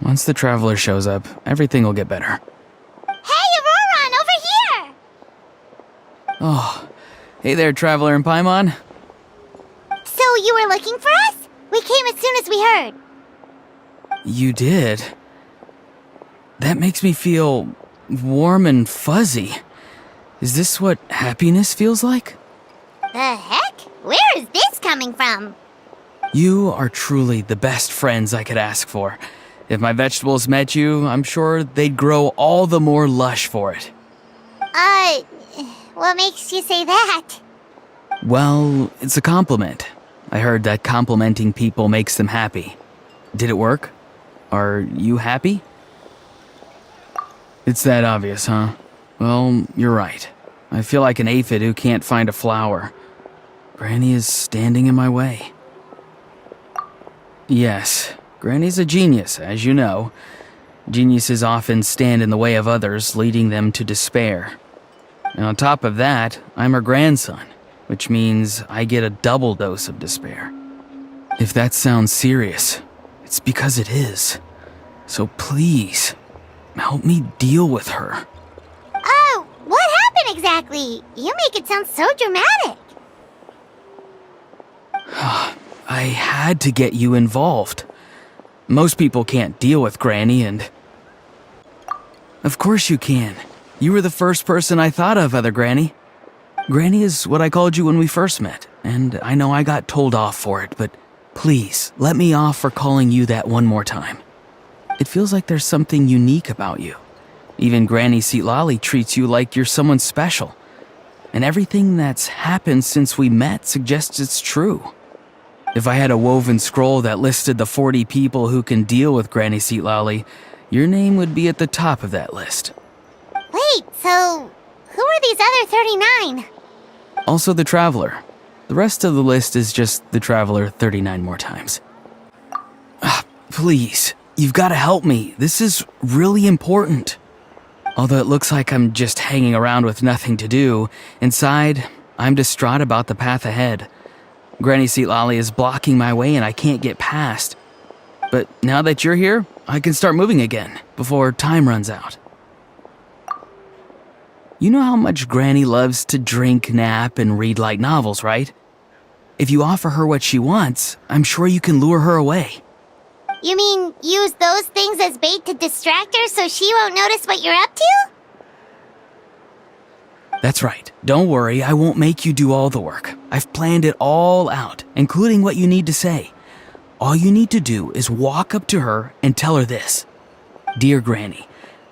Once the traveler shows up, everything will get better. Hey, Auroron, over here! Oh, hey there, traveler in Paimon. So you were looking for us? We came as soon as we heard. You did? That makes me feel warm and fuzzy. Is this what happiness feels like? The heck? Where is this coming from? You are truly the best friends I could ask for. If my vegetables met you, I'm sure they'd grow all the more lush for it. What makes you say that? Well, it's a compliment. I heard that complimenting people makes them happy. Did it work? Are you happy? It's that obvious, huh? Well, you're right. I feel like an aphid who can't find a flower. Granny is standing in my way. Yes, Granny's a genius, as you know. Geniuses often stand in the way of others, leading them to despair. And on top of that, I'm her grandson, which means I get a double dose of despair. If that sounds serious, it's because it is. So please, help me deal with her. Oh, what happened exactly? You make it sound so dramatic. I had to get you involved. Most people can't deal with Granny, and... Of course you can. You were the first person I thought of, other Granny. Granny is what I called you when we first met, and I know I got told off for it, but please, let me off for calling you that one more time. It feels like there's something unique about you. Even Granny Seatlali treats you like you're someone special. And everything that's happened since we met suggests it's true. If I had a woven scroll that listed the 40 people who can deal with Granny Seatlali, your name would be at the top of that list. Wait, so who are these other 39? Also the Traveler. The rest of the list is just the Traveler 39 more times. Please, you've got to help me. This is really important. Although it looks like I'm just hanging around with nothing to do, inside, I'm distraught about the path ahead. Granny Seatlali is blocking my way and I can't get past. But now that you're here, I can start moving again, before time runs out. You know how much Granny loves to drink, nap, and read light novels, right? If you offer her what she wants, I'm sure you can lure her away. You mean use those things as bait to distract her so she won't notice what you're up to? That's right. Don't worry, I won't make you do all the work. I've planned it all out, including what you need to say. All you need to do is walk up to her and tell her this. Dear Granny,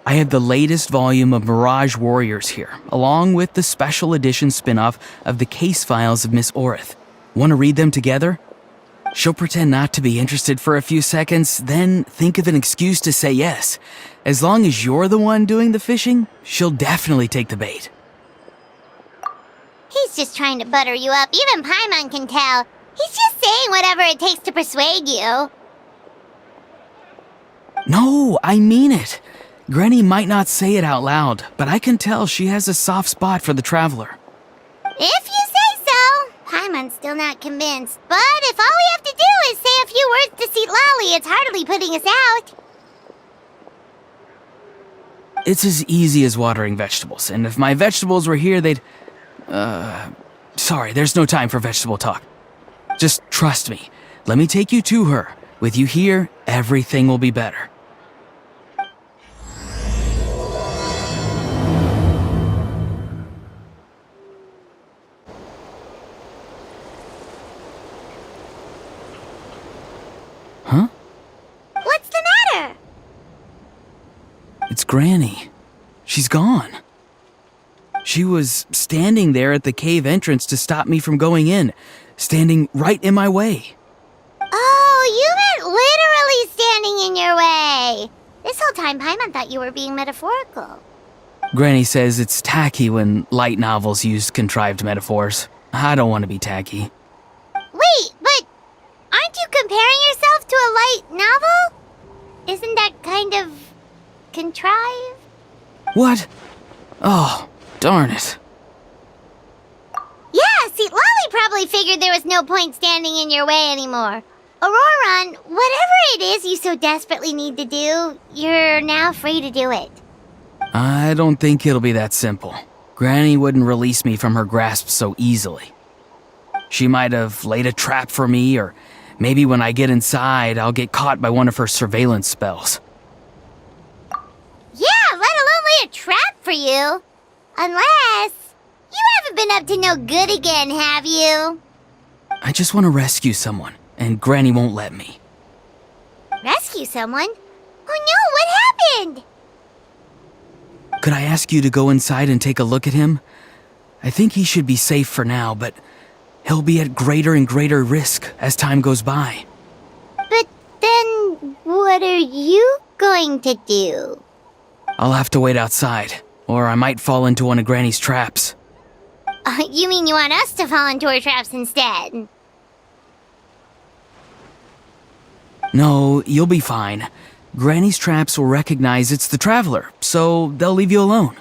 I have the latest volume of Mirage Warriors here, along with the special edition spin-off of the case files of Miss Orith. Want to read them together? She'll pretend not to be interested for a few seconds, then think of an excuse to say yes. As long as you're the one doing the fishing, she'll definitely take the bait. He's just trying to butter you up. Even Paimon can tell. He's just saying whatever it takes to persuade you. No, I mean it. Granny might not say it out loud, but I can tell she has a soft spot for the Traveler. If you say so. Paimon's still not convinced. But if all we have to do is say a few words to Seatlali, it's hardly putting us out. It's as easy as watering vegetables, and if my vegetables were here, they'd... Sorry, there's no time for vegetable talk. Just trust me. Let me take you to her. With you here, everything will be better. Huh? What's the matter? It's Granny. She's gone. She was standing there at the cave entrance to stop me from going in, standing right in my way. Oh, you meant literally standing in your way. This whole time, Paimon thought you were being metaphorical. Granny says it's tacky when light novels use contrived metaphors. I don't want to be tacky. Wait, but aren't you comparing yourself to a light novel? Isn't that kind of contrived? What? Oh, darn it. Yeah, see, Lolly probably figured there was no point standing in your way anymore. Auroran, whatever it is you so desperately need to do, you're now free to do it. I don't think it'll be that simple. Granny wouldn't release me from her grasp so easily. She might have laid a trap for me, or maybe when I get inside, I'll get caught by one of her surveillance spells. Yeah, let alone lay a trap for you. Unless... you haven't been up to no good again, have you? I just want to rescue someone, and Granny won't let me. Rescue someone? Oh no, what happened? Could I ask you to go inside and take a look at him? I think he should be safe for now, but he'll be at greater and greater risk as time goes by. But then, what are you going to do? I'll have to wait outside, or I might fall into one of Granny's traps. You mean you want us to fall into her traps instead? No, you'll be fine. Granny's traps will recognize it's the Traveler, so they'll leave you alone.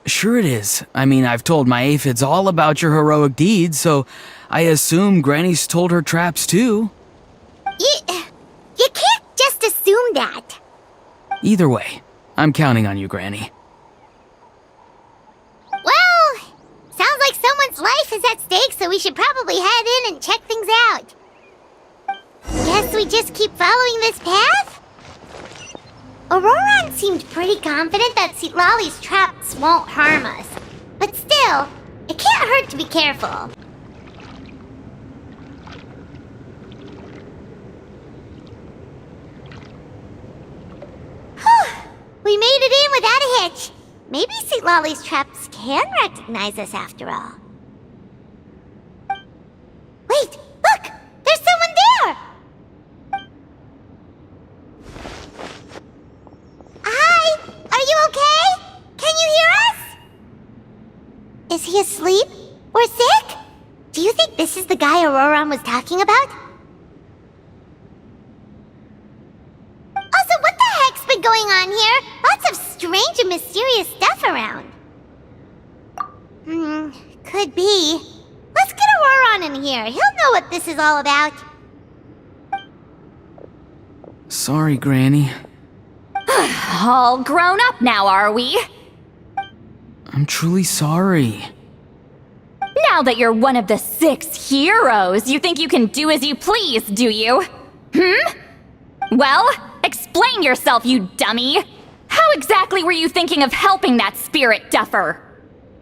Sure it is. I mean, I've told my aphids all about your heroic deeds, so I assume Granny's told her traps too. You can't just assume that. Either way, I'm counting on you, Granny. Well, sounds like someone's life is at stake, so we should probably head in and check things out. Guess we just keep following this path? Auroran seemed pretty confident that Citlali's traps won't harm us. But still, it can't hurt to be careful. Whew, we made it in without a hitch. Maybe Citlali's traps can recognize us after all. Wait, look! There's someone there! Hi! Are you okay? Can you hear us? Is he asleep? Or sick? Do you think this is the guy Auroran was talking about? Also, what the heck's been going on here? Lots of strange and mysterious stuff around. Could be. Let's get Auroran in here. He'll know what this is all about. Sorry, Granny. All grown up now, are we? I'm truly sorry. Now that you're one of the 6 heroes, you think you can do as you please, do you? Well, explain yourself, you dummy! How exactly were you thinking of helping that spirit duffer?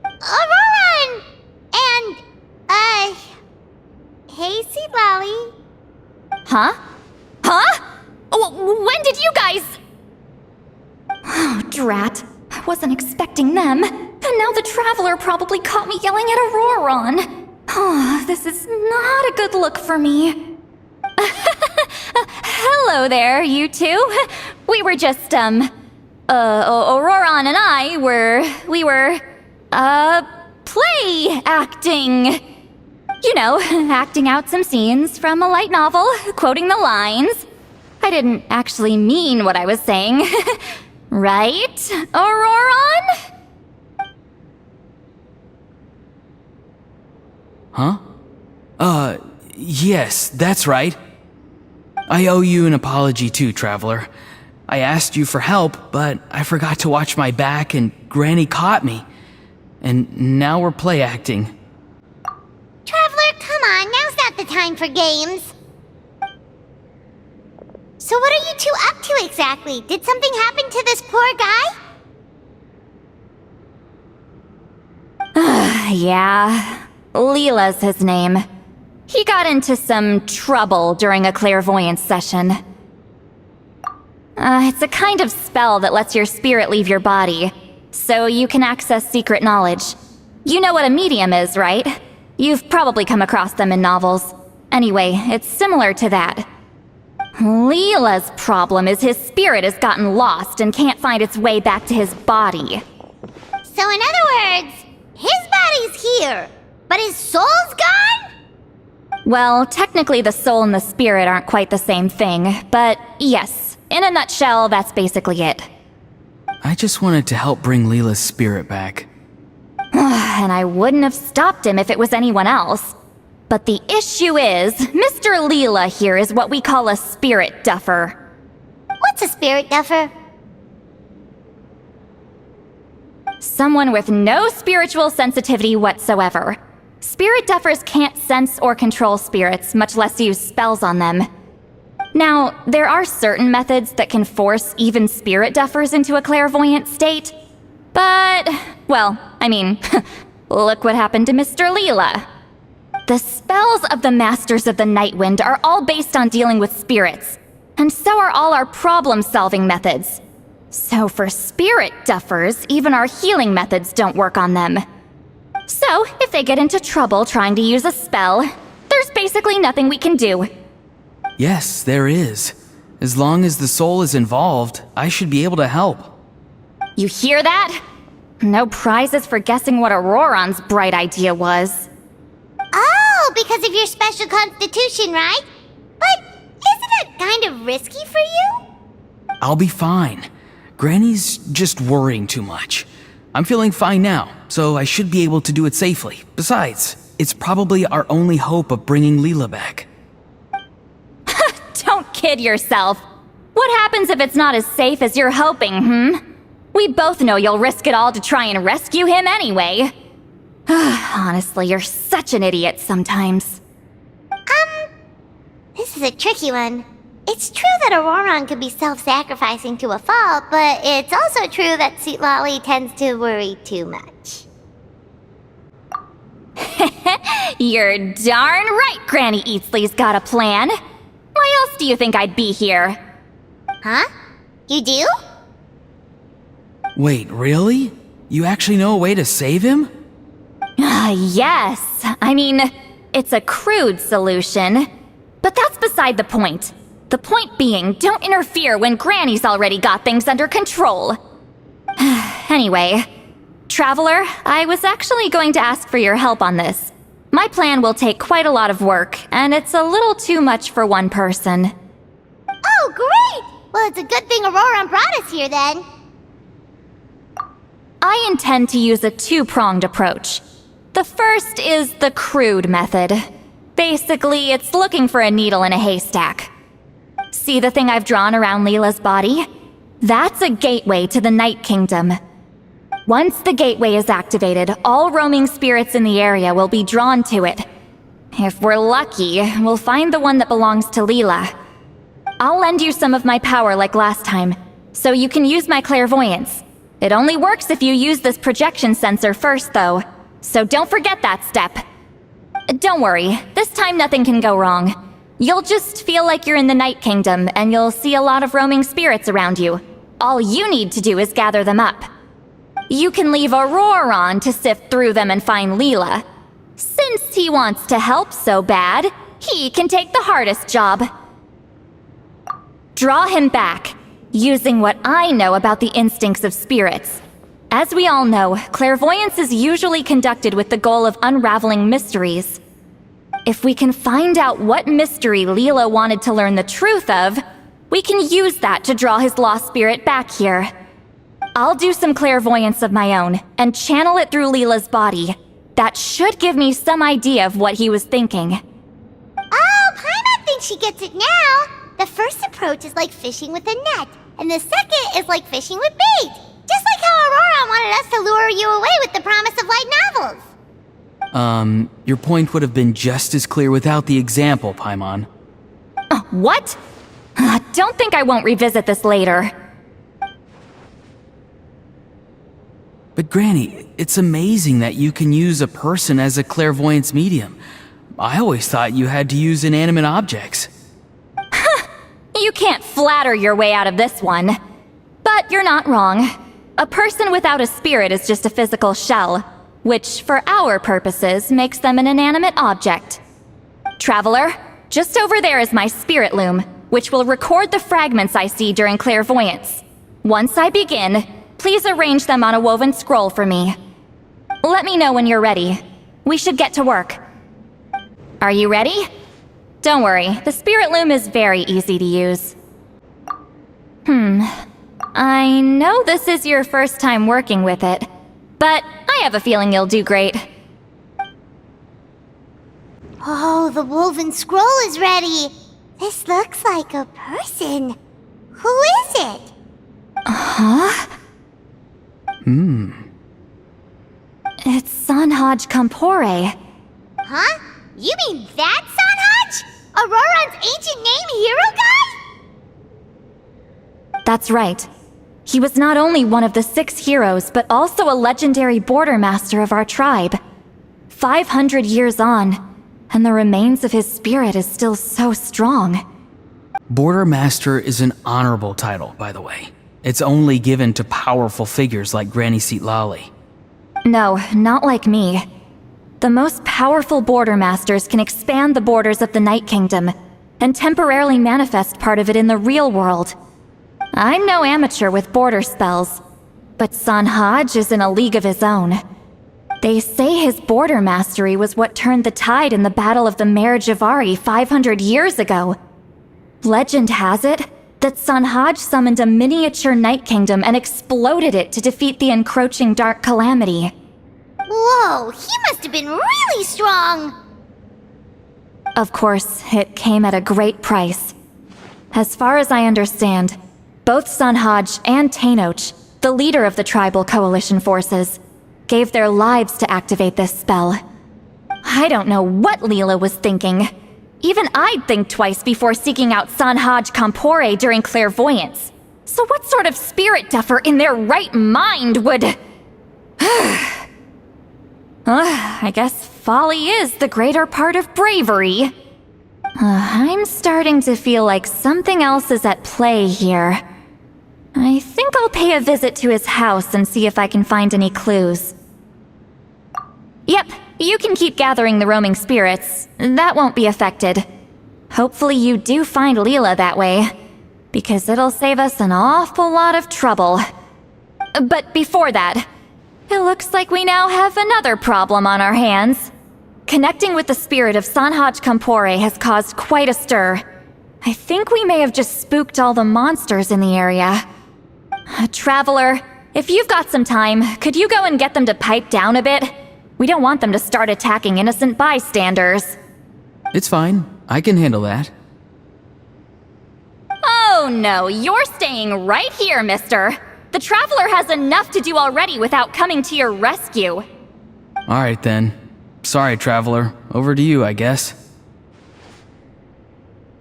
Auroran! And, hey, Citlali. Huh? When did you guys... Oh, drat. I wasn't expecting them. And now the Traveler probably caught me yelling at Auroran. Oh, this is not a good look for me. Hello there, you two. We were just, Auroran and I we were, play acting. You know, acting out some scenes from a light novel, quoting the lines. I didn't actually mean what I was saying. Right, Auroran? Huh? Yes, that's right. I owe you an apology too, Traveler. I asked you for help, but I forgot to watch my back and Granny caught me. And now we're play acting. Traveler, come on, now's not the time for games. So what are you two up to exactly? Did something happen to this poor guy? Yeah, Leela's his name. He got into some trouble during a clairvoyance session. It's a kind of spell that lets your spirit leave your body, so you can access secret knowledge. You know what a medium is, right? You've probably come across them in novels. Anyway, it's similar to that. Leela's problem is his spirit has gotten lost and can't find its way back to his body. So in other words, his body's here, but his soul's gone? Well, technically the soul and the spirit aren't quite the same thing, but yes, in a nutshell, that's basically it. I just wanted to help bring Leela's spirit back. And I wouldn't have stopped him if it was anyone else. But the issue is, Mr. Leela here is what we call a spirit duffer. What's a spirit duffer? Someone with no spiritual sensitivity whatsoever. Spirit duffers can't sense or control spirits, much less use spells on them. Now, there are certain methods that can force even spirit duffers into a clairvoyant state. But, well, I mean, look what happened to Mr. Leela. The spells of the Masters of the Nightwind are all based on dealing with spirits, and so are all our problem-solving methods. So for spirit duffers, even our healing methods don't work on them. So, if they get into trouble trying to use a spell, there's basically nothing we can do. Yes, there is. As long as the soul is involved, I should be able to help. You hear that? No prizes for guessing what Auroron's bright idea was. Oh, because of your special constitution, right? But isn't that kind of risky for you? I'll be fine. Granny's just worrying too much. I'm feeling fine now, so I should be able to do it safely. Besides, it's probably our only hope of bringing Leela back. Don't kid yourself. What happens if it's not as safe as you're hoping, We both know you'll risk it all to try and rescue him anyway. Honestly, you're such an idiot sometimes. This is a tricky one. It's true that Auroron could be self-sacrificing to a fault, but it's also true that Sweet Lolly tends to worry too much. You're darn right Granny Eatsley's got a plan. Why else do you think I'd be here? Huh? You do? Wait, really? You actually know a way to save him? Yes. I mean, it's a crude solution. But that's beside the point. The point being, don't interfere when Granny's already got things under control. Anyway, Traveler, I was actually going to ask for your help on this. My plan will take quite a lot of work, and it's a little too much for one person. Oh, great! Well, it's a good thing Auroron brought us here then. I intend to use a two-pronged approach. The first is the crude method. Basically, it's looking for a needle in a haystack. See the thing I've drawn around Leela's body? That's a gateway to the Night Kingdom. Once the gateway is activated, all roaming spirits in the area will be drawn to it. If we're lucky, we'll find the one that belongs to Leela. I'll lend you some of my power like last time, so you can use my clairvoyance. It only works if you use this projection sensor first, though, so don't forget that step. Don't worry, this time nothing can go wrong. You'll just feel like you're in the Night Kingdom, and you'll see a lot of roaming spirits around you. All you need to do is gather them up. You can leave Auroron to sift through them and find Leela. Since he wants to help so bad, he can take the hardest job. Draw him back, using what I know about the instincts of spirits. As we all know, clairvoyance is usually conducted with the goal of unraveling mysteries. If we can find out what mystery Leela wanted to learn the truth of, we can use that to draw his lost spirit back here. I'll do some clairvoyance of my own, and channel it through Leela's body. That should give me some idea of what he was thinking. Oh, Paimon thinks she gets it now! The first approach is like fishing with a net, and the second is like fishing with bait. Just like how Auroron wanted us to lure you away with the promise of light novels. Your point would have been just as clear without the example, Paimon. What? Don't think I won't revisit this later. But Granny, it's amazing that you can use a person as a clairvoyance medium. I always thought you had to use inanimate objects. You can't flatter your way out of this one. But you're not wrong. A person without a spirit is just a physical shell, which, for our purposes, makes them an inanimate object. Traveler, just over there is my spirit loom, which will record the fragments I see during clairvoyance. Once I begin, please arrange them on a woven scroll for me. Let me know when you're ready. We should get to work. Are you ready? Don't worry, the spirit loom is very easy to use. I know this is your first time working with it, but I have a feeling you'll do great. Oh, the woven scroll is ready. This looks like a person. Who is it? Huh? It's Sanhaj Kampore. Huh? You mean that Sanhaj? Auroran's ancient name hero guy? That's right. He was not only one of the 6 heroes, but also a legendary border master of our tribe. 500 years on, and the remains of his spirit is still so strong. Border Master is an honorable title, by the way. It's only given to powerful figures like Granny Seatlali. No, not like me. The most powerful border masters can expand the borders of the Night Kingdom and temporarily manifest part of it in the real world. I'm no amateur with border spells, but Sanhaj is in a league of his own. They say his border mastery was what turned the tide in the Battle of the Mare Javari 500 years ago. Legend has it that Sanhaj summoned a miniature Night Kingdom and exploded it to defeat the encroaching Dark Calamity. Whoa, he must have been really strong! Of course, it came at a great price. As far as I understand, both Sanhaj and Tainoch, the leader of the tribal coalition forces, gave their lives to activate this spell. I don't know what Leela was thinking. Even I'd think twice before seeking out Sanhaj Kampore during clairvoyance. So what sort of spirit duffer in their right mind would... I guess folly is the greater part of bravery. I'm starting to feel like something else is at play here. I think I'll pay a visit to his house and see if I can find any clues. Yep, you can keep gathering the roaming spirits. That won't be affected. Hopefully you do find Leela that way, because it'll save us an awful lot of trouble. But before that, it looks like we now have another problem on our hands. Connecting with the spirit of Sanhaj Kampore has caused quite a stir. I think we may have just spooked all the monsters in the area. Traveler, if you've got some time, could you go and get them to pipe down a bit? We don't want them to start attacking innocent bystanders. It's fine. I can handle that. Oh no, you're staying right here, mister. The Traveler has enough to do already without coming to your rescue. Alright then. Sorry, Traveler. Over to you, I guess.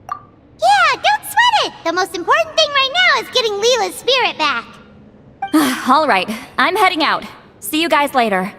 Yeah, don't sweat it! The most important thing right now is getting Leela's spirit back. Alright, I'm heading out. See you guys later.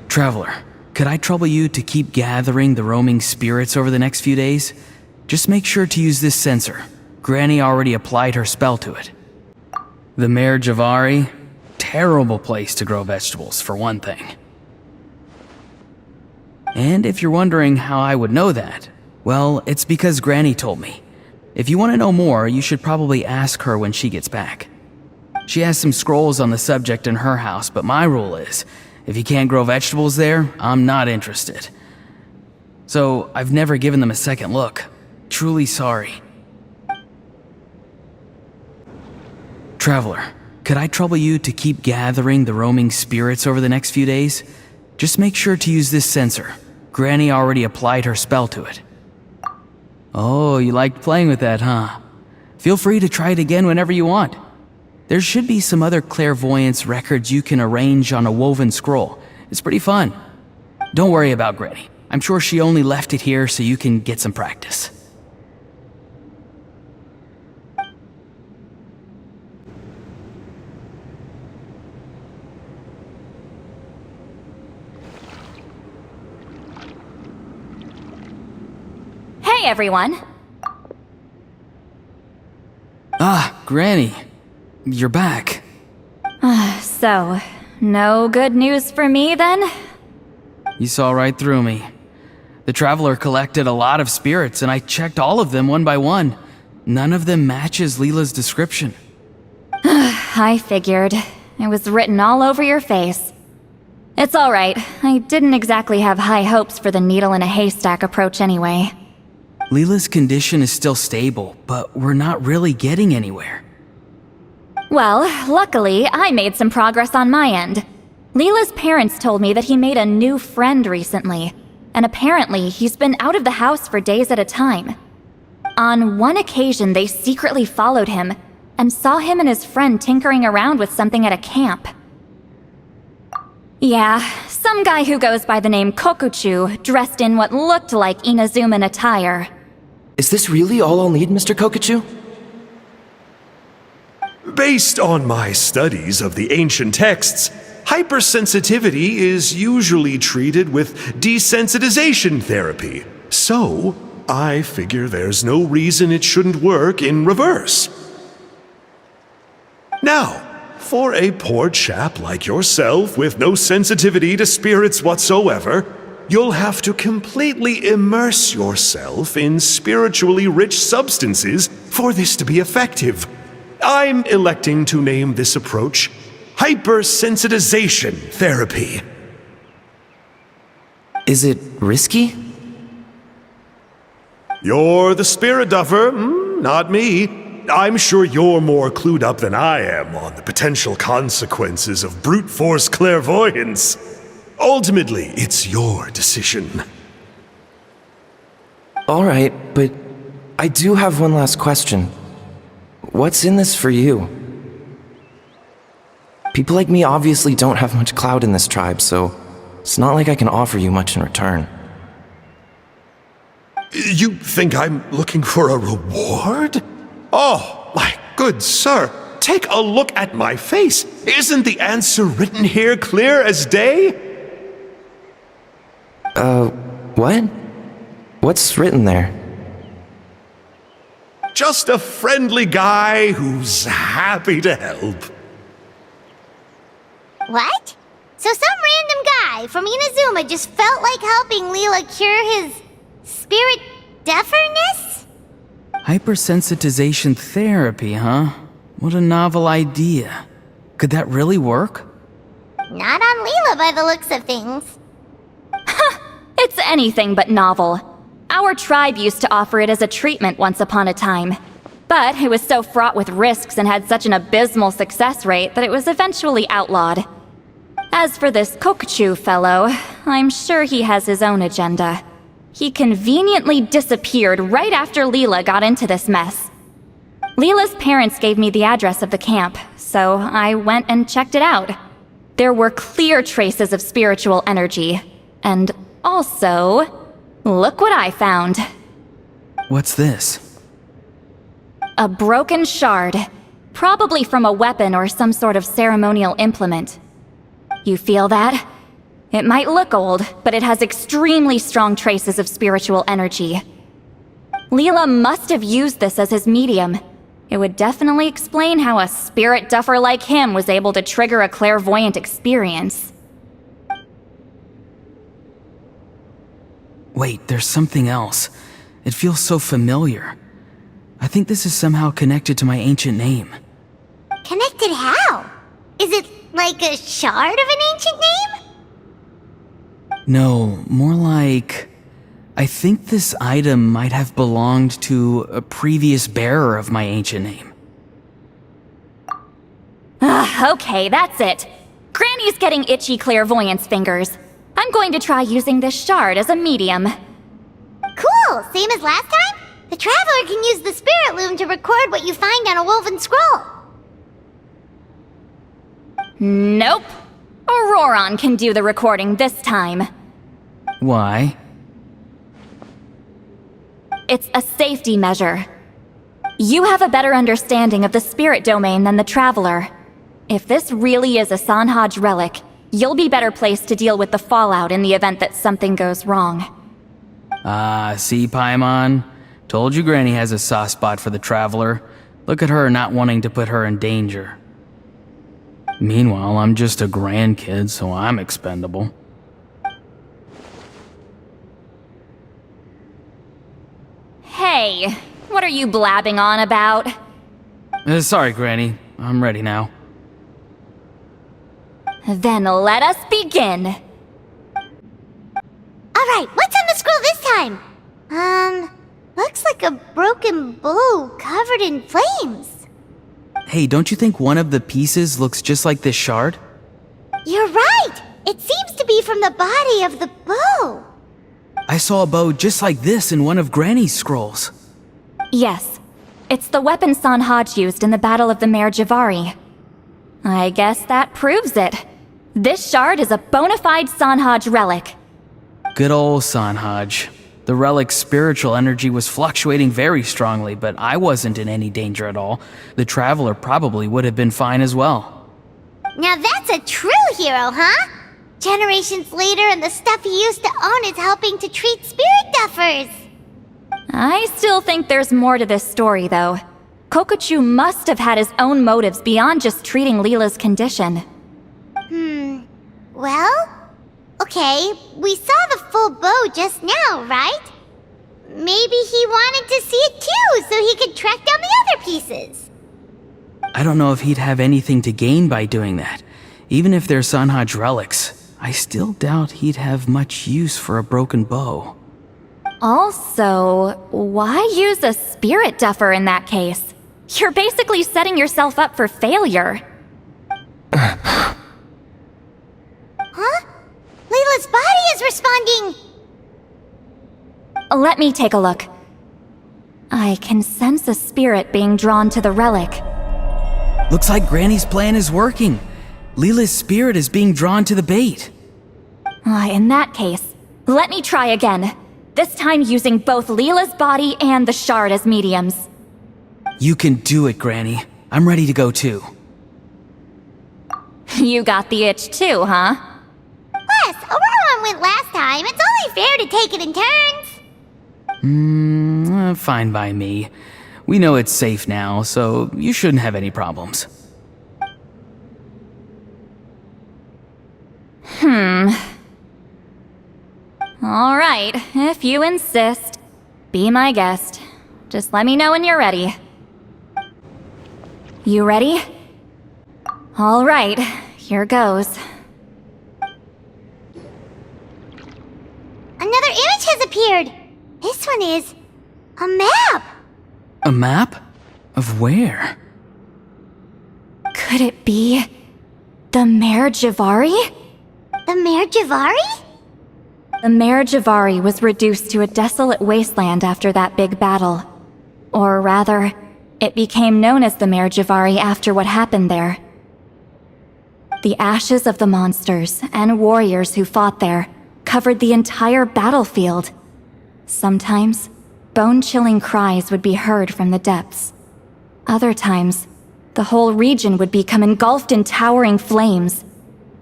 Traveler, could I trouble you to keep gathering the roaming spirits over the next few days? Just make sure to use this sensor. Granny already applied her spell to it. The Mare Javari? Terrible place to grow vegetables, for one thing. And if you're wondering how I would know that, well, it's because Granny told me. If you want to know more, you should probably ask her when she gets back. She has some scrolls on the subject in her house, but my rule is, if you can't grow vegetables there, I'm not interested. So, I've never given them a second look. Truly sorry. Traveler, could I trouble you to keep gathering the roaming spirits over the next few days? Just make sure to use this sensor. Granny already applied her spell to it. Oh, you liked playing with that, huh? Feel free to try it again whenever you want. There should be some other clairvoyance records you can arrange on a woven scroll. It's pretty fun. Don't worry about Granny. I'm sure she only left it here so you can get some practice. Hey everyone! Ah, Granny. You're back. So, no good news for me then? You saw right through me. The Traveler collected a lot of spirits, and I checked all of them one by one. None of them matches Leela's description. I figured. It was written all over your face. It's alright. I didn't exactly have high hopes for the needle in a haystack approach anyway. Leela's condition is still stable, but we're not really getting anywhere. Well, luckily, I made some progress on my end. Leela's parents told me that he made a new friend recently, and apparently he's been out of the house for days at a time. On one occasion, they secretly followed him and saw him and his friend tinkering around with something at a camp. Yeah, some guy who goes by the name Kokuchu, dressed in what looked like Inazuman attire. Is this really all I'll need, Mr. Kokuchu? Based on my studies of the ancient texts, hypersensitivity is usually treated with desensitization therapy. So, I figure there's no reason it shouldn't work in reverse. Now, for a poor chap like yourself with no sensitivity to spirits whatsoever, you'll have to completely immerse yourself in spiritually rich substances for this to be effective. I'm electing to name this approach hypersensitization therapy. Is it risky? You're the spirit duffer, not me. I'm sure you're more clued up than I am on the potential consequences of brute force clairvoyance. Ultimately, it's your decision. All right, but I do have one last question. What's in this for you? People like me obviously don't have much clout in this tribe, so it's not like I can offer you much in return. You think I'm looking for a reward? Oh, my good sir, take a look at my face. Isn't the answer written here clear as day? What? What's written there? Just a friendly guy who's happy to help. What? So some random guy from Inazuma just felt like helping Leela cure his spirit deafness? Hypersensitization therapy, huh? What a novel idea. Could that really work? Not on Leela by the looks of things. It's anything but novel. Our tribe used to offer it as a treatment once upon a time. But it was so fraught with risks and had such an abysmal success rate that it was eventually outlawed. As for this Kokuchu fellow, I'm sure he has his own agenda. He conveniently disappeared right after Leela got into this mess. Leela's parents gave me the address of the camp, so I went and checked it out. There were clear traces of spiritual energy. And also, look what I found. What's this? A broken shard, probably from a weapon or some sort of ceremonial implement. You feel that? It might look old, but it has extremely strong traces of spiritual energy. Leela must have used this as his medium. It would definitely explain how a spirit duffer like him was able to trigger a clairvoyant experience. Wait, there's something else. It feels so familiar. I think this is somehow connected to my ancient name. Connected how? Is it like a shard of an ancient name? No, more like... I think this item might have belonged to a previous bearer of my ancient name. Okay, that's it. Granny's getting itchy clairvoyance fingers. I'm going to try using this shard as a medium. Cool, same as last time? The Traveler can use the Spirit Loom to record what you find on a woven scroll. Nope. Auroron can do the recording this time. Why? It's a safety measure. You have a better understanding of the spirit domain than the Traveler. If this really is a Sanhaj relic, you'll be better placed to deal with the fallout in the event that something goes wrong. See, Paimon? Told you Granny has a soft spot for the Traveler. Look at her not wanting to put her in danger. Meanwhile, I'm just a grandkid, so I'm expendable. Hey, what are you blabbing on about? Sorry, Granny. I'm ready now. Then let us begin. Alright, what's on the scroll this time? Looks like a broken bow covered in flames. Hey, don't you think one of the pieces looks just like this shard? You're right! It seems to be from the body of the bow. I saw a bow just like this in one of Granny's scrolls. Yes, it's the weapon Sanhaj used in the Battle of the Mare Javari. I guess that proves it. This shard is a bona fide Sanhaj relic. Good old Sanhaj. The relic's spiritual energy was fluctuating very strongly, but I wasn't in any danger at all. The Traveler probably would have been fine as well. Now that's a true hero, huh? Generations later and the stuff he used to own is helping to treat spirit duffers. I still think there's more to this story, though. Kokochu must have had his own motives beyond just treating Leela's condition. Well, okay, we saw the full bow just now, right? Maybe he wanted to see it too, so he could track down the other pieces. I don't know if he'd have anything to gain by doing that. Even if they're Sanhaj relics, I still doubt he'd have much use for a broken bow. Also, why use a spirit duffer in that case? You're basically setting yourself up for failure. Huh? Layla's body is responding! Let me take a look. I can sense a spirit being drawn to the relic. Looks like Granny's plan is working. Leela's spirit is being drawn to the bait. In that case, let me try again. This time using both Leela's body and the shard as mediums. You can do it, Granny. I'm ready to go too. You got the itch too, huh? Plus, Aurora went last time. It's only fair to take it in turns. Fine by me. We know it's safe now, so you shouldn't have any problems. All right, if you insist. Be my guest. Just let me know when you're ready. You ready? All right, here goes. Another image has appeared. This one is a map. A map? Of where? Could it be the Mare Javari? The Mare Javari? The Mare Javari was reduced to a desolate wasteland after that big battle. Or rather, it became known as the Mare Javari after what happened there. The ashes of the monsters and warriors who fought there covered the entire battlefield. Sometimes, bone-chilling cries would be heard from the depths. Other times, the whole region would become engulfed in towering flames,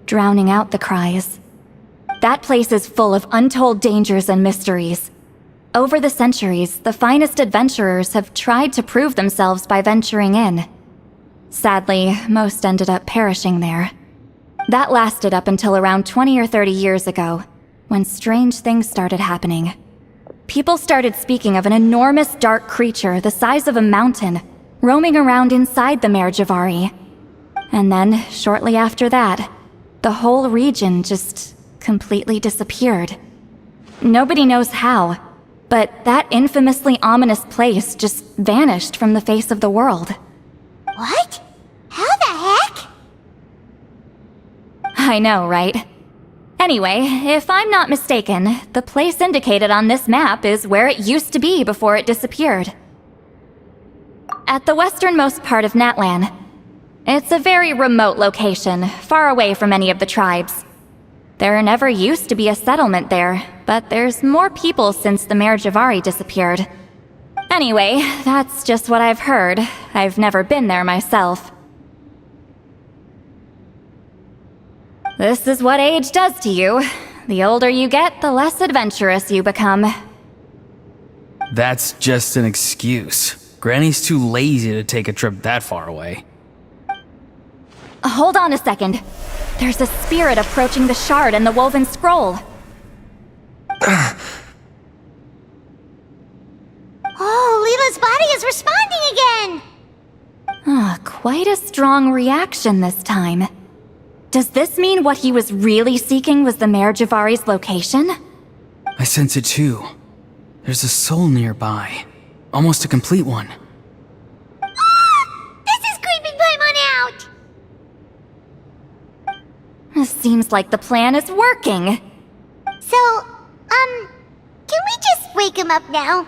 drowning out the cries. That place is full of untold dangers and mysteries. Over the centuries, the finest adventurers have tried to prove themselves by venturing in. Sadly, most ended up perishing there. That lasted up until around 20 or 30 years ago, when strange things started happening. People started speaking of an enormous dark creature the size of a mountain, roaming around inside the Mare Javari. And then, shortly after that, the whole region just completely disappeared. Nobody knows how, but that infamously ominous place just vanished from the face of the world. What? How the heck? I know, right? Anyway, if I'm not mistaken, the place indicated on this map is where it used to be before it disappeared. At the westernmost part of Natlan. It's a very remote location, far away from any of the tribes. There never used to be a settlement there, but there's more people since the Mare Javari disappeared. Anyway, that's just what I've heard. I've never been there myself. This is what age does to you. The older you get, the less adventurous you become. That's just an excuse. Granny's too lazy to take a trip that far away. Hold on a second. There's a spirit approaching the shard and the woven scroll. Oh, is responding again! Quite a strong reaction this time. Does this mean what he was really seeking was the Mare Javari's location? I sense it too. There's a soul nearby. Almost a complete one. This is creeping Paimon out! Seems like the plan is working. So, can we just wake him up now?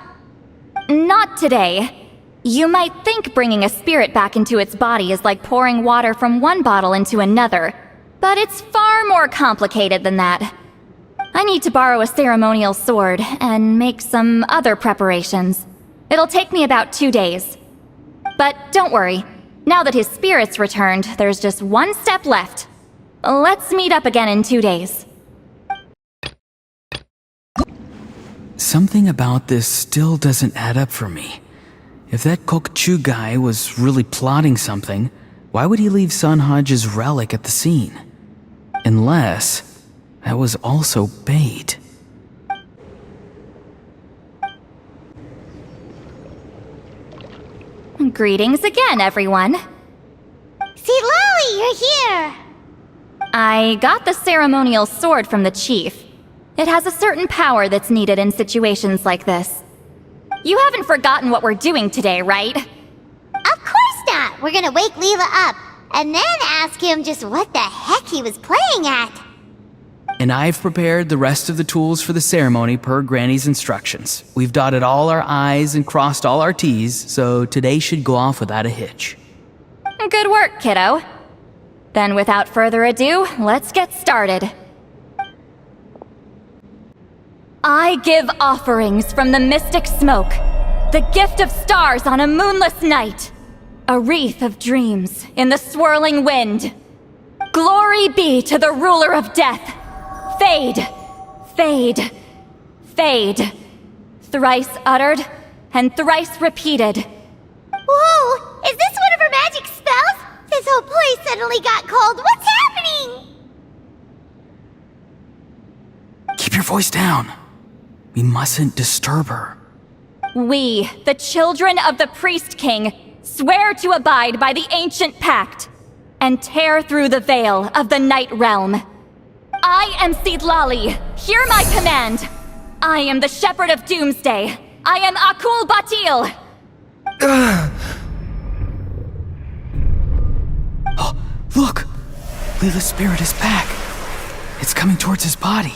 Not today. You might think bringing a spirit back into its body is like pouring water from one bottle into another, but it's far more complicated than that. I need to borrow a ceremonial sword and make some other preparations. It'll take me about 2 days. But don't worry, now that his spirit's returned, there's just one step left. Let's meet up again in 2 days. Something about this still doesn't add up for me. If that Kokchu guy was really plotting something, why would he leave Sanhage's relic at the scene? Unless that was also bait. Greetings again, everyone. See, Lolly, you're here! I got the ceremonial sword from the chief. It has a certain power that's needed in situations like this. You haven't forgotten what we're doing today, right? Of course not! We're gonna wake Leela up, and then ask him just what the heck he was playing at. And I've prepared the rest of the tools for the ceremony per Granny's instructions. We've dotted all our I's and crossed all our T's, so today should go off without a hitch. Good work, kiddo. Then without further ado, let's get started. I give offerings from the mystic smoke, the gift of stars on a moonless night, a wreath of dreams in the swirling wind. Glory be to the ruler of death. Fade, fade, fade. Thrice uttered and thrice repeated. Whoa! Is this one of her magic spells? This whole place suddenly got cold. What's happening? Keep your voice down. We mustn't disturb her. We, the children of the Priest King, swear to abide by the ancient pact and tear through the veil of the Night Realm. I am Seedlali. Hear my command. I am the Shepherd of Doomsday. I am Akul Batil. Oh, look! Leela's spirit is back. It's coming towards his body.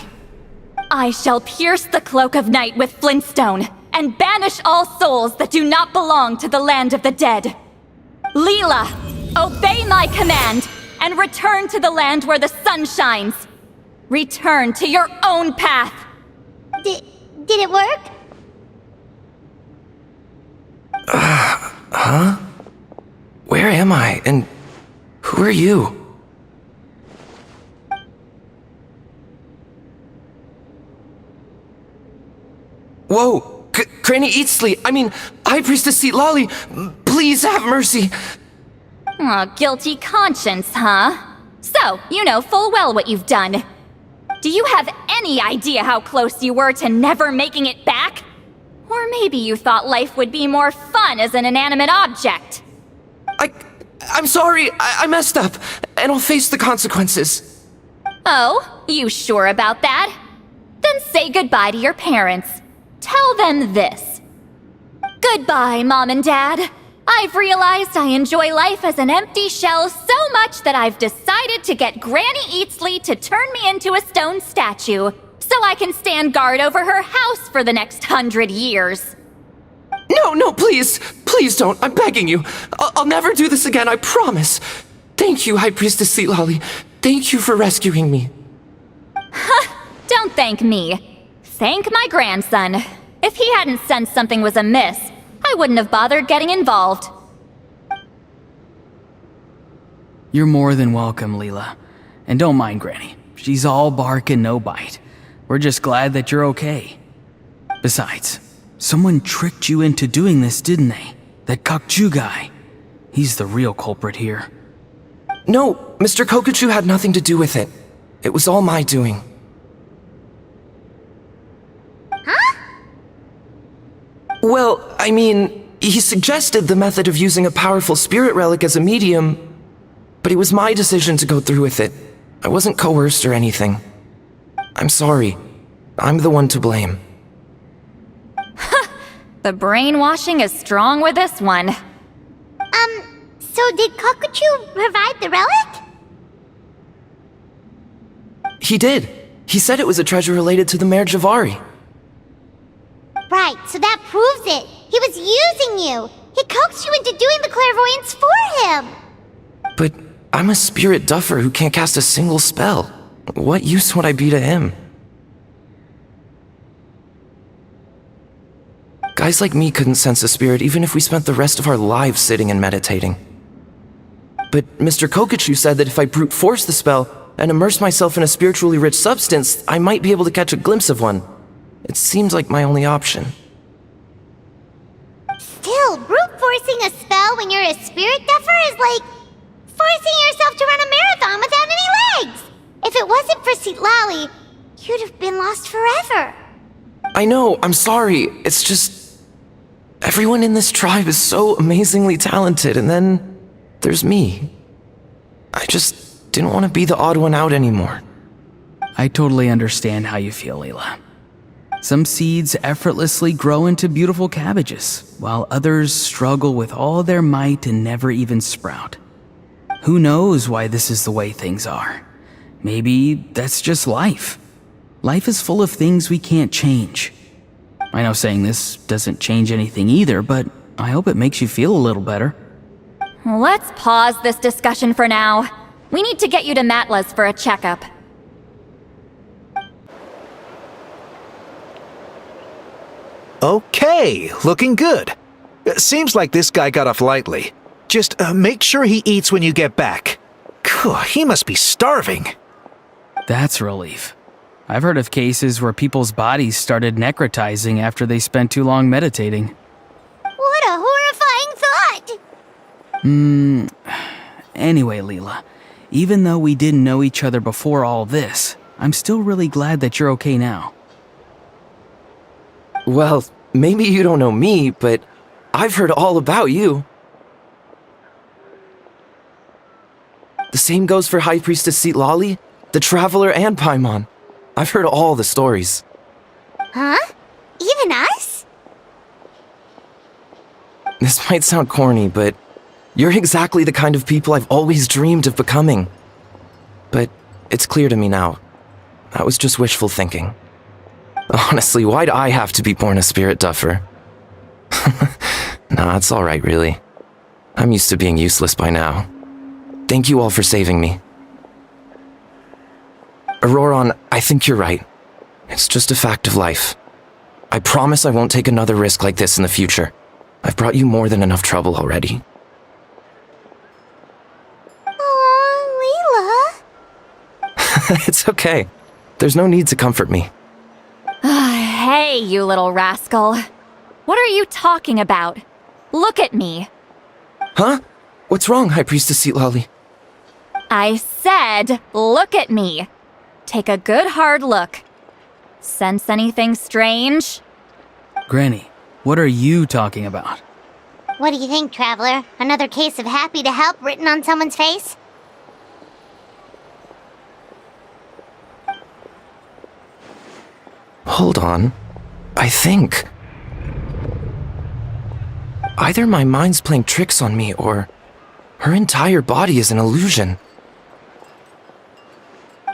I shall pierce the cloak of night with flintstone and banish all souls that do not belong to the land of the dead. Leela, obey my command and return to the land where the sun shines. Return to your own path. Did it work? Huh? Where am I? And who are you? Whoa! Granny Eatsley! I mean, High Priestess Seedlali! Please have mercy! Aw, guilty conscience, huh? So, you know full well what you've done. Do you have any idea how close you were to never making it back? Or maybe you thought life would be more fun as an inanimate object. I'm sorry, I messed up, and I'll face the consequences. Oh, you sure about that? Then say goodbye to your parents. Tell them this. Goodbye, Mom and Dad. I've realized I enjoy life as an empty shell so much that I've decided to get Granny Eatsley to turn me into a stone statue, so I can stand guard over her house for the next 100 years. No, please! Please don't, I'm begging you. I'll never do this again, I promise. Thank you, High Priestess Seedlali. Thank you for rescuing me. Don't thank me. Thank my grandson. If he hadn't sensed something was amiss, I wouldn't have bothered getting involved. You're more than welcome, Leela. And don't mind Granny. She's all bark and no bite. We're just glad that you're okay. Besides, someone tricked you into doing this, didn't they? That Kokchu guy. He's the real culprit here. No, Mr. Kokuchu had nothing to do with it. It was all my doing. Huh? Well, I mean, He suggested the method of using a powerful spirit relic as a medium, but it was my decision to go through with it. I wasn't coerced or anything. I'm sorry. I'm the one to blame. The brainwashing is strong with this one. So did Kokuchu provide the relic? He did. He said it was a treasure related to the Mare Javari. Right, so that proves it. He was using you. He coaxed you into doing the clairvoyance for him. But I'm a spirit duffer who can't cast a single spell. What use would I be to him? Guys like me couldn't sense a spirit even if we spent the rest of our lives sitting and meditating. But Mr. Kokuchu said that if I brute force the spell and immerse myself in a spiritually rich substance, I might be able to catch a glimpse of one. It seems like my only option. Still, brute forcing a spell when you're a spirit duffer is like forcing yourself to run a marathon without any legs. If it wasn't for Citlali, you'd have been lost forever. I know, I'm sorry. It's just... everyone in this tribe is so amazingly talented, and then there's me. I just didn't want to be the odd one out anymore. I totally understand how you feel, Leela. Some seeds effortlessly grow into beautiful cabbages, while others struggle with all their might and never even sprout. Who knows why this is the way things are? Maybe that's just life. Life is full of things we can't change. I know saying this doesn't change anything either, but I hope it makes you feel a little better. Let's pause this discussion for now. We need to get you to Matla's for a checkup. Okay, looking good. Seems like this guy got off lightly. Just make sure he eats when you get back. He must be starving. That's a relief. I've heard of cases where people's bodies started necrotizing after they spent too long meditating. What a horrifying thought! Anyway, Leela, even though we didn't know each other before all this, I'm still really glad that you're okay now. Well, maybe you don't know me, but I've heard all about you. The same goes for High Priestess Citlali, the Traveler, and Paimon. I've heard all the stories. Huh? Even us? This might sound corny, but you're exactly the kind of people I've always dreamed of becoming. But it's clear to me now. That was just wishful thinking. Honestly, why'd I have to be born a spirit duffer? Nah, it's alright, really. I'm used to being useless by now. Thank you all for saving me. Auroron, I think you're right. It's just a fact of life. I promise I won't take another risk like this in the future. I've brought you more than enough trouble already. Aw, Leela. It's okay. There's no need to comfort me. Hey, you little rascal. What are you talking about? Look at me. Huh? What's wrong, High Priestess Citlali? I said, look at me. Take a good hard look. Sense anything strange? Granny, what are you talking about? What do you think, Traveler? Another case of happy to help written on someone's face? Hold on. I think... either my mind's playing tricks on me, or her entire body is an illusion.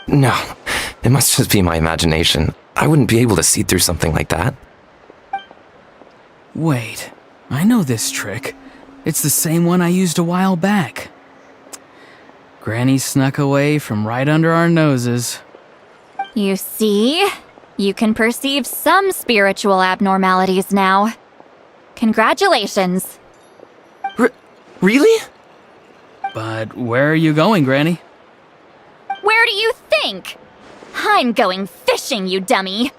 No, it must just be my imagination. I wouldn't be able to see through something like that. Wait, I know this trick. It's the same one I used a while back. Granny snuck away from right under our noses. You see? You can perceive some spiritual abnormalities now. Congratulations. Really? But where are you going, Granny? Where do you think? I'm going fishing, you dummy.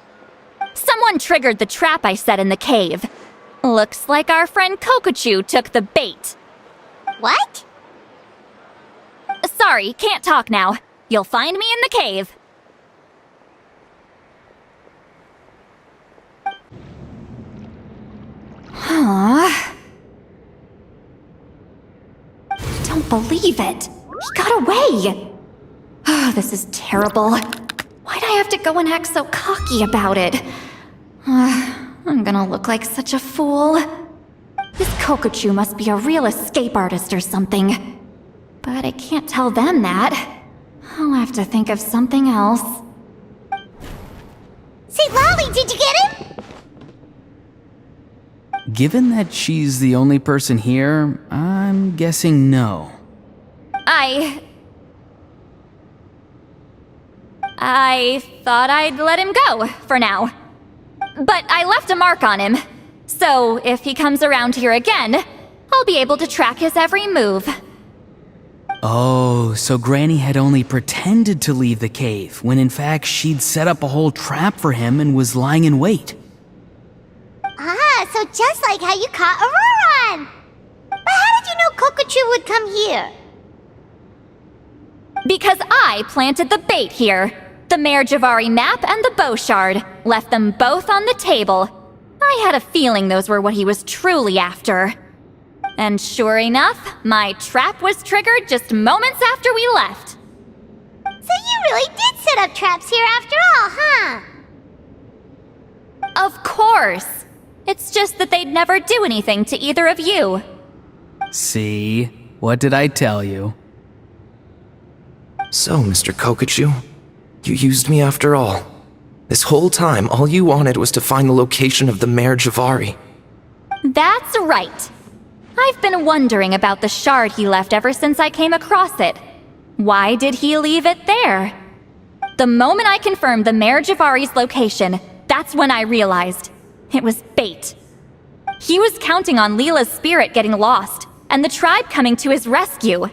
Someone triggered the trap I set in the cave. Looks like our friend Kokuchu took the bait. What? Sorry, can't talk now. You'll find me in the cave. Huh? believe it. He got away. Oh, this is terrible. Why'd I have to go and act so cocky about it? I'm gonna look like such a fool. This Kokochu must be a real escape artist or something. But I can't tell them that. I'll have to think of something else. St. Lolly, did you get him? Given that she's the only person here, I'm guessing no. I thought I'd let him go, for now. But I left a mark on him. So if he comes around here again, I'll be able to track his every move. Oh, so Granny had only pretended to leave the cave, when in fact she'd set up a whole trap for him and was lying in wait. Ah, so just like how you caught Auroron! But how did you know Kokochu would come here? Because I planted the bait here. The Mare Javari map and the bow shard. Left them both on the table. I had a feeling those were what he was truly after. And sure enough, my trap was triggered just moments after we left. So you really did set up traps here after all, huh? Of course. It's just that they'd never do anything to either of you. See? What did I tell you? So, Mr. Kokochu, you used me after all. This whole time, all you wanted was to find the location of the Mare Javari. That's right. I've been wondering about the shard he left ever since I came across it. Why did he leave it there? The moment I confirmed the Mare Javari's location, that's when I realized it was bait. He was counting on Leela's spirit getting lost, and the tribe coming to his rescue.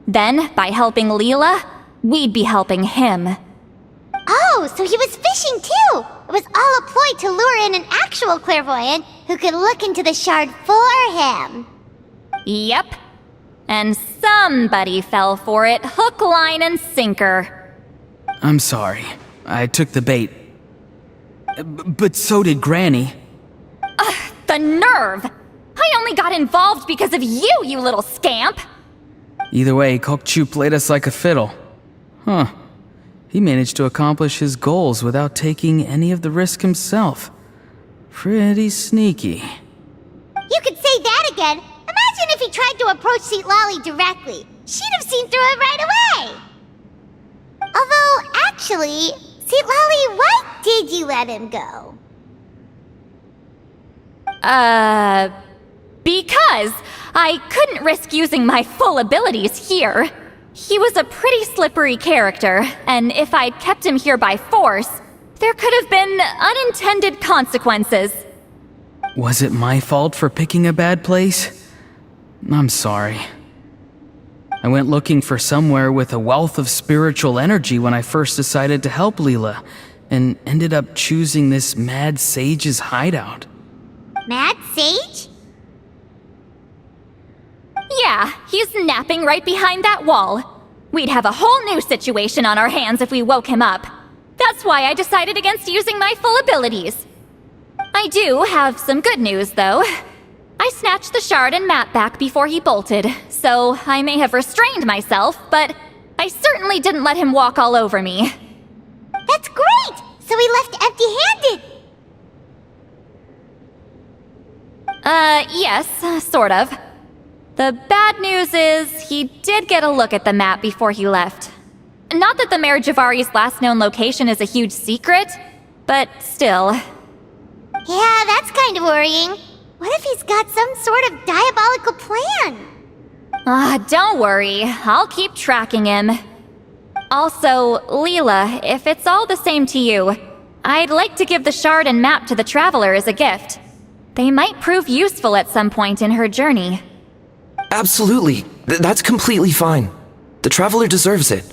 Then, by helping Leela, we'd be helping him. Oh, so he was fishing too! It was all a ploy to lure in an actual clairvoyant who could look into the shard for him. Yep. And somebody fell for it, hook, line, and sinker. I'm sorry. I took the bait. But so did Granny. The nerve! I only got involved because of you, you little scamp! Either way, Kokchu played us like a fiddle. Huh. He managed to accomplish his goals without taking any of the risk himself. Pretty sneaky. You could say that again! Imagine if he tried to approach St. Lolly directly. She'd have seen through it right away! Although, actually, St. Lolly, why did you let him go? Because I couldn't risk using my full abilities here. He was a pretty slippery character, and if I'd kept him here by force, there could have been unintended consequences. Was it my fault for picking a bad place? I'm sorry. I went looking for somewhere with a wealth of spiritual energy when I first decided to help Leela, and ended up choosing this mad sage's hideout. Mad Sage? Yeah, he's napping right behind that wall. We'd have a whole new situation on our hands if we woke him up. That's why I decided against using my full abilities. I do have some good news, though. I snatched the shard and map back before he bolted, so I may have restrained myself, but I certainly didn't let him walk all over me. That's great! So he left empty-handed! Yes, sort of. The bad news is he did get a look at the map before he left. Not that the Mare Javari's last known location is a huge secret, but still. Yeah, that's kind of worrying. What if he's got some sort of diabolical plan? Don't worry. I'll keep tracking him. Also, Leela, if it's all the same to you, I'd like to give the shard and map to the Traveler as a gift. They might prove useful at some point in her journey. Absolutely. That's completely fine. The Traveler deserves it.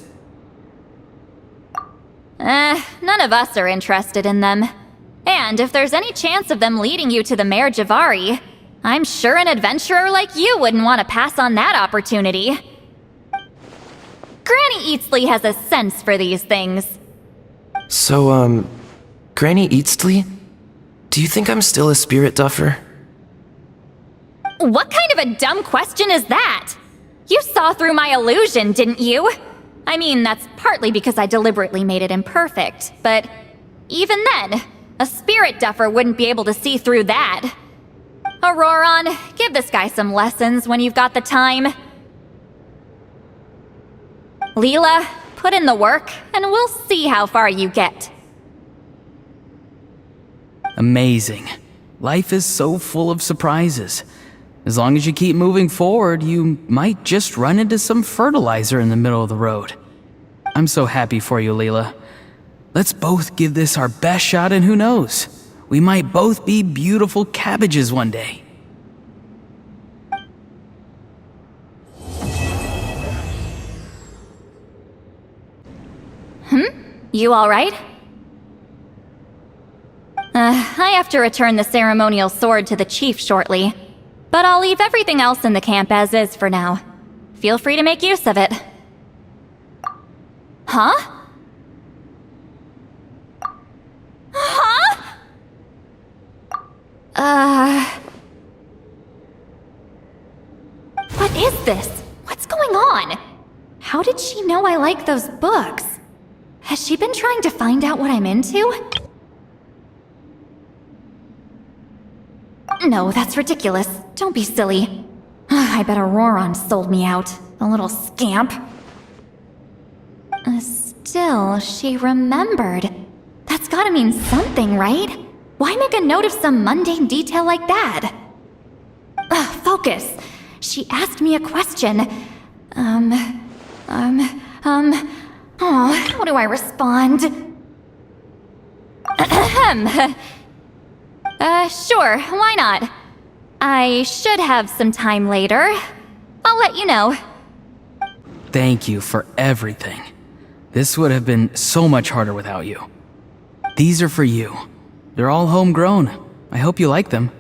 None of us are interested in them. And if there's any chance of them leading you to the Mare Javari, I'm sure an adventurer like you wouldn't want to pass on that opportunity. Granny Eatsley has a sense for these things. So, Granny Eatsley? Do you think I'm still a spirit duffer? What kind of a dumb question is that? You saw through my illusion, didn't you? I mean, that's partly because I deliberately made it imperfect, but even then, a spirit duffer wouldn't be able to see through that. Auroron, give this guy some lessons when you've got the time. Leela, put in the work, and we'll see how far you get. Amazing. Life is so full of surprises. As long as you keep moving forward, you might just run into some fertilizer in the middle of the road. I'm so happy for you, Leela. Let's both give this our best shot, and who knows? We might both be beautiful cabbages one day. You alright? I have to return the ceremonial sword to the chief shortly, but I'll leave everything else in the camp as is for now. Feel free to make use of it. Huh? Huh? What is this? What's going on? How did she know I like those books? Has she been trying to find out what I'm into? No, that's ridiculous. Don't be silly. I bet Auroron sold me out. The little scamp. Still, she remembered. That's gotta mean something, right? Why make a note of some mundane detail like that? Focus. She asked me a question. Oh, how do I respond? Sure, why not? I should have some time later. I'll let you know. Thank you for everything. This would have been so much harder without you. These are for you. They're all homegrown. I hope you like them.